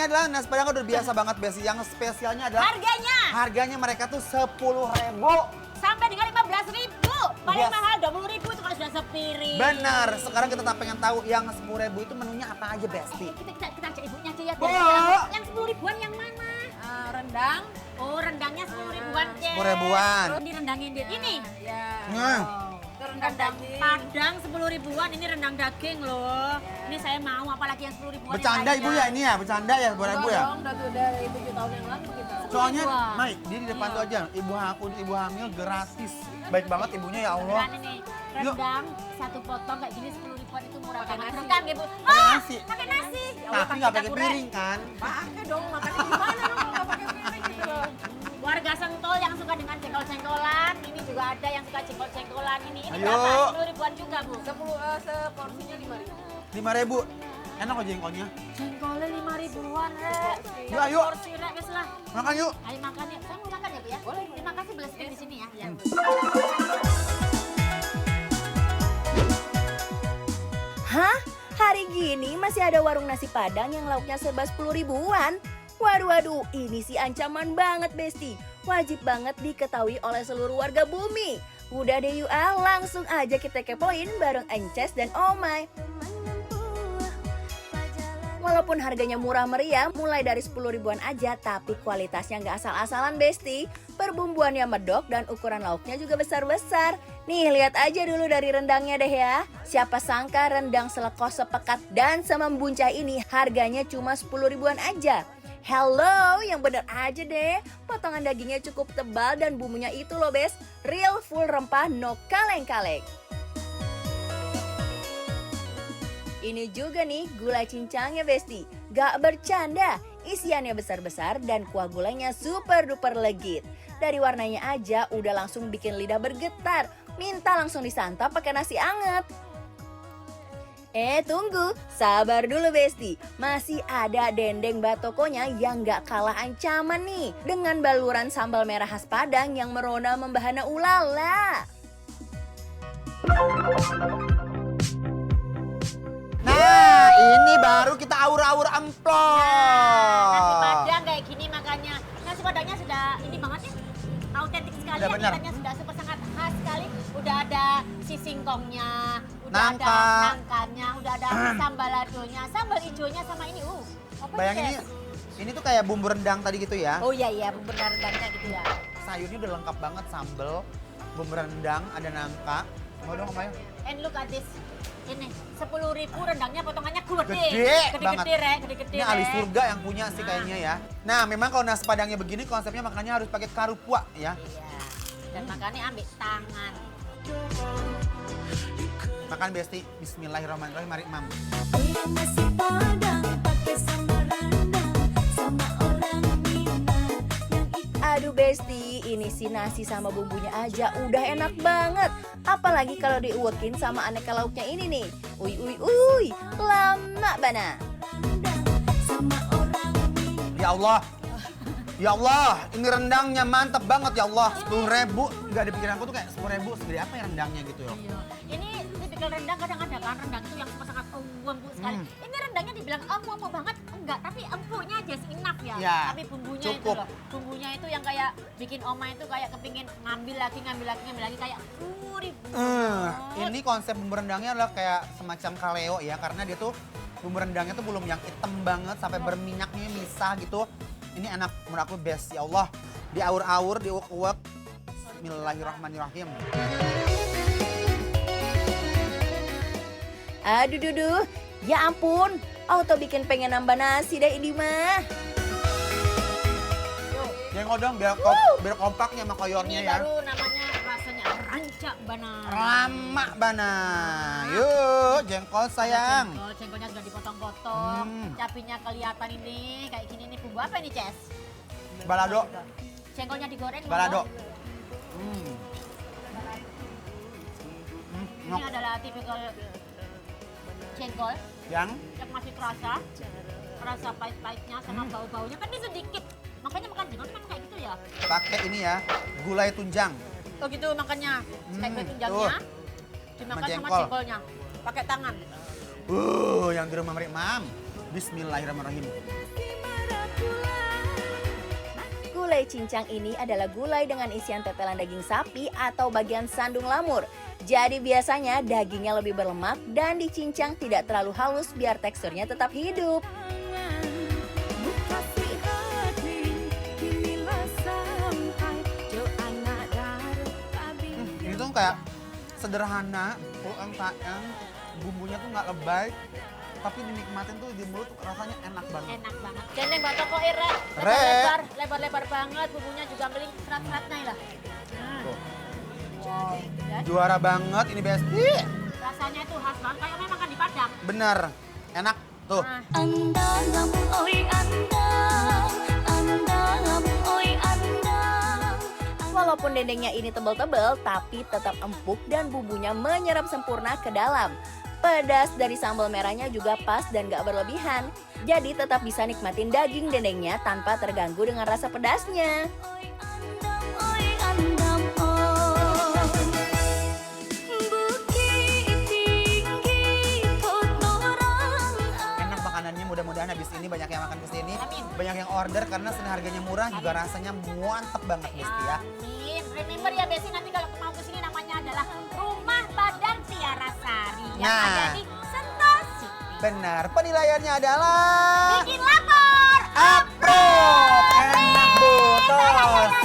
ini adalah nasi padang udah biasa banget Besti. Yang spesialnya adalah harganya mereka tuh 10.000. Sampai dengan 15.000. Paling Yes. mahal 20.000 itu kalau sudah sepiring. Benar. Sekarang kita tak pengen tahu yang 10.000 itu menunya apa aja Besti. Ayo kita ajak ibunya aja ya. Oh. Yang 10.000-an yang mana? Rendang. Oh, rendangnya 10.000-an, Cek. 10.000-an. Ini rendangnya dia. Ini. Ya. Nah. Itu rendang daging. Padang 10.000-an, ini rendang daging loh. Ini saya mau, apalagi yang 10.000-an. Bercanda ibu ya ini ya, bercanda ya 10.000 ya. Dong, dari 7 tahun yang lalu kita. Soalnya, 10.000-an. Mai, dia di depan tuh aja. Ibu hamil gratis. Baik banget ibunya ya Allah. Beneran ini. Rendang satu potong kayak gini 10.000-an itu murah Pakai banget. nasi. Rendang ibu. Pakai nasi. Pakai nasi. Ya Allah, Tapi nggak kita pakai kurang. piring kan? Pakai dong, makanya gimana dong kalau nggak pakai piring gitu loh. Warga Sentul yang suka dengan jengkol-jengkolan, ini juga ada yang suka jengkol-jengkolan ini. Ini Ayo. berapa? 10.000-an juga, Bu. 10 seporsinya 5.000. 5.000. Enak kok jengkolnya. Jengkolnya 5.000-an, Rek. Yuk, ayo. Porsi, Rek, wes lah. Makan yuk. Ayo makan ya. Saya mau makan ya, Bu ya? Boleh. Terima kasih belas di sini ya. Ya. Hah? Hari gini masih ada warung nasi padang yang lauknya serba 10.000-an? Waduh, ini sih ancaman banget, Besti. Wajib banget diketahui oleh seluruh warga bumi. Udah deh yuk langsung aja kita kepoin bareng Ences dan Omai. Walaupun harganya murah meriah, mulai dari 10.000-an aja, tapi kualitasnya nggak asal-asalan, Besti. Perbumbuannya medok dan ukuran lauknya juga besar-besar. Nih, lihat aja dulu dari rendangnya deh ya. Siapa sangka rendang selekos sepekat dan semembuncah ini harganya cuma 10.000-an aja. Hello, yang bener aja deh. Potongan dagingnya cukup tebal dan bumbunya itu loh, Bes. Real full rempah, no kaleng-kaleng. Ini juga nih gulai cincangnya, Besti. Gak bercanda, isiannya besar-besar dan kuah gulainya super duper legit. Dari warnanya aja udah langsung bikin lidah bergetar. Minta langsung disantap pakai nasi anget. Tunggu, sabar dulu Besti. Masih ada dendeng batokonya yang gak kalah ancaman nih. Dengan baluran sambal merah khas Padang yang merona membahana ulala. Nah, ini baru kita aur-aur amplop. Nasi padang kayak gini makanya. Nasi padangnya sudah ini banget ya. Autentik sekali Udah ya, bener. kelihatannya sudah super sangat khas sekali. Udah ada si singkongnya, udah Nangka. ada nangkanya, udah ada sambal ladonya, sambal hijaunya sama ini. Apa Bayangin Jess? ini tuh kayak bumbu rendang tadi gitu ya. Oh iya, bumbu rendangnya gitu ya. Sayurnya udah lengkap banget, sambel, bumbu rendang, ada nangka. Mau dong Omay? And look at this. Ini 10.000 rendangnya potongannya gede. Gede banget. Gede-gede, Ini ahli surga yang punya sih kayaknya ya. Nah, memang kalau nasi padangnya begini konsepnya makannya harus pakai karupua ya. Iya. Dan makannya ambil tangan. Makan Besti, bismillahirrahmanirrahim, mari Mam. Nasi padang pakai sambal rendang sama orang Minang yang Aduh Besti, ini si nasi sama bumbunya aja udah enak banget. Apalagi kalau diuekin sama aneka lauknya ini nih. Uy, lama bana. Ya Allah, ini rendangnya mantep banget ya Allah. 10.000, nggak ada pikiranku tuh kayak 10.000 segede apa ya rendangnya gitu ya. Iya. Ini tipikal rendang kadang ada kan rendang itu yang sangat empuk sekali. Ini rendangnya dibilang empuk banget enggak, tapi empuknya just enough ya. Ya, Tapi bumbunya cukup. itu loh. Bumbunya itu yang kayak bikin Oma itu kayak kepingin ngambil lagi kayak gurih. Ini konsep bumbu rendangnya adalah kayak semacam kaleo ya, karena dia tuh bumbu rendangnya tuh belum yang hitam banget sampai berminyaknya misah gitu. Ini enak, menurut aku best ya Allah. Diaur-aur, diuek-uek. Bismillahirrahmanirrahim. Aduh, ya ampun. Auto bikin pengen nambah nasi deh ini mah. Jengkol dong biar, biar kompaknya sama koyornya Ini ya. baru namanya rasanya rancak bana. Lama bana. Yuk, jengkol sayang. Jengkolnya sudah dipotong-potong, cabenya kelihatan ini kayak gini nih. Bumbu apa ini, Ces? Balado. Jengkolnya digoreng. Balado. ngomong. Ini Nok. adalah tipikal jengkol Yang yang masih kerasa pahit-pahitnya sama bau-baunya kan ini sedikit. Makanya makan jengkol kan kayak gitu ya. pakai ini ya, gulai tunjang. Oh gitu makanya kayak tunjangnya dimakan sama jengkol. jengkolnya pakai tangan. Yang di rumah Mam. Bismillahirrahmanirrahim. Gulai cincang ini adalah gulai dengan isian tetelan daging sapi atau bagian sandung lamur. Jadi biasanya dagingnya lebih berlemak dan dicincang tidak terlalu halus biar teksturnya tetap hidup. Ini tuh kayak sederhana, UMKM, bumbunya tuh nggak lebay, tapi dinikmatin tuh di mulut tuh rasanya enak banget. Enak banget. Dendeng Mbak Toko Ira. Re. Lebar-lebar banget, bumbunya juga meling serat-seratnya lah. Tuh. Wow. Dan Juara banget ini Besti. rasanya itu khas banget, kayak memang makan di Padang. Bener, enak tuh. Nah, Walaupun dendengnya ini tebal-tebal, tapi tetap empuk dan bumbunya menyerap sempurna ke dalam. Pedas dari sambal merahnya juga pas dan gak berlebihan. Jadi tetap bisa nikmatin daging dendengnya tanpa terganggu dengan rasa pedasnya. Enak makanannya, mudah-mudahan habis ini banyak yang makan kesini. Amin. Banyak yang order karena selain harganya murah juga rasanya mantep banget Besti ya. amin. Remember ya Besi, nanti kalau mau kesini namanya adalah Rumah Padang Tiara Sari yang Nah. ada di Sentul City. Benar, penilaiannya adalah Bikin lapor. approve. Enak Bu, tos.